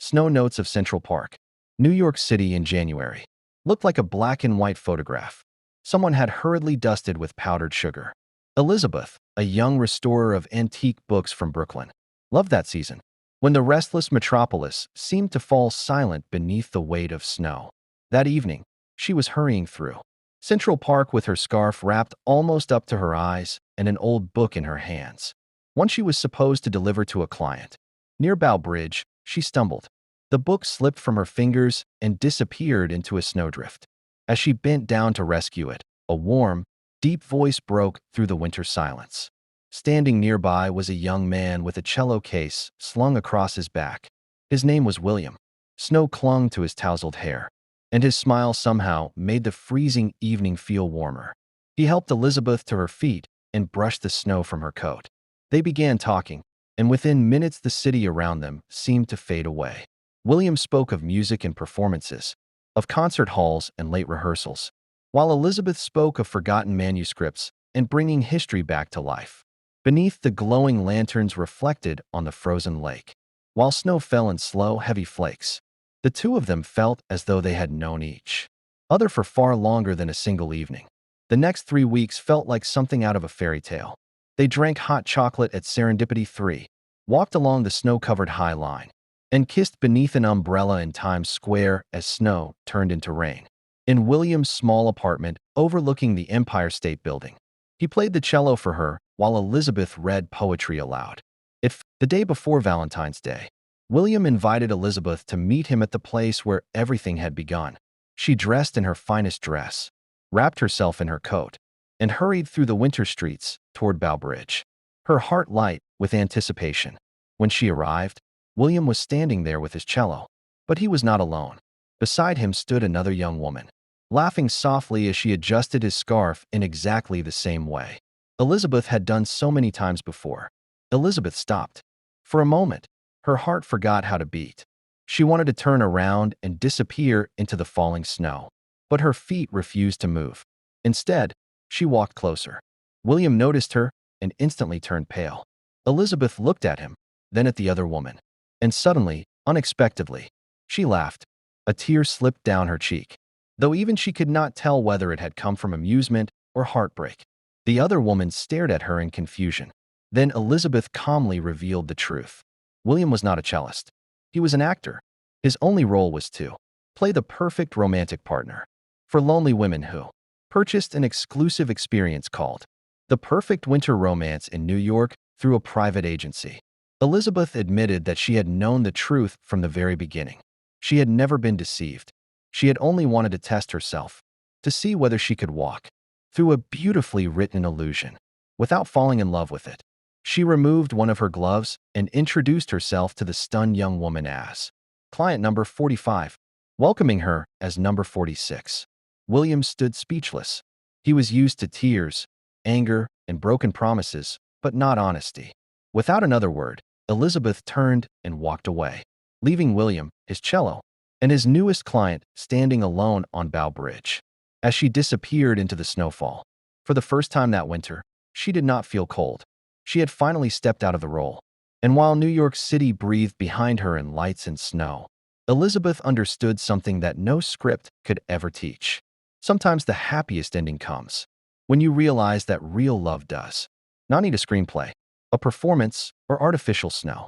Snow notes of Central Park, New York City in January. Looked like a black and white photograph. Someone had hurriedly dusted with powdered sugar. Elizabeth, a young restorer of antique books from Brooklyn, loved that season, when the restless metropolis seemed to fall silent beneath the weight of snow. That evening, she was hurrying through Central Park with her scarf wrapped almost up to her eyes and an old book in her hands. One she was supposed to deliver to a client. Near Bow Bridge, she stumbled. The book slipped from her fingers and disappeared into a snowdrift. As she bent down to rescue it, a warm, deep voice broke through the winter silence. Standing nearby was a young man with a cello case slung across his back. His name was William. Snow clung to his tousled hair, and his smile somehow made the freezing evening feel warmer. He helped Elizabeth to her feet and brushed the snow from her coat. They began talking, and within minutes the city around them seemed to fade away. William spoke of music and performances, of concert halls and late rehearsals, while Elizabeth spoke of forgotten manuscripts and bringing history back to life. Beneath the glowing lanterns reflected on the frozen lake, while snow fell in slow, heavy flakes, the two of them felt as though they had known each other for far longer than a single evening. The next 3 weeks felt like something out of a fairy tale. They drank hot chocolate at Serendipity 3, walked along the snow-covered High Line, and kissed beneath an umbrella in Times Square as snow turned into rain. In William's small apartment overlooking the Empire State Building, he played the cello for her while Elizabeth read poetry aloud. The day before Valentine's Day, William invited Elizabeth to meet him at the place where everything had begun. She dressed in her finest dress, wrapped herself in her coat, and hurried through the winter streets toward Bow Bridge, her heart light with anticipation. When she arrived, William was standing there with his cello, but he was not alone. Beside him stood another young woman, laughing softly as she adjusted his scarf in exactly the same way Elizabeth had done so many times before. Elizabeth stopped. For a moment, her heart forgot how to beat. She wanted to turn around and disappear into the falling snow, but her feet refused to move. Instead, she walked closer. William noticed her and instantly turned pale. Elizabeth looked at him, then at the other woman, and suddenly, unexpectedly, she laughed. A tear slipped down her cheek, though even she could not tell whether it had come from amusement or heartbreak. The other woman stared at her in confusion. Then Elizabeth calmly revealed the truth. William was not a cellist. He was an actor. His only role was to play the perfect romantic partner for lonely women who purchased an exclusive experience called The Perfect Winter Romance in New York through a private agency. Elizabeth admitted that she had known the truth from the very beginning. She had never been deceived. She had only wanted to test herself, to see whether she could walk through a beautifully written illusion without falling in love with it. She removed one of her gloves and introduced herself to the stunned young woman as client number 45, welcoming her as number 46. William stood speechless. He was used to tears, anger, and broken promises, but not honesty. Without another word, Elizabeth turned and walked away, leaving William, his cello, and his newest client standing alone on Bow Bridge. As she disappeared into the snowfall, for the first time that winter, she did not feel cold. She had finally stepped out of the role, and while New York City breathed behind her in lights and snow, Elizabeth understood something that no script could ever teach. Sometimes the happiest ending comes when you realize that real love does not need a screenplay, a performance, or artificial snow.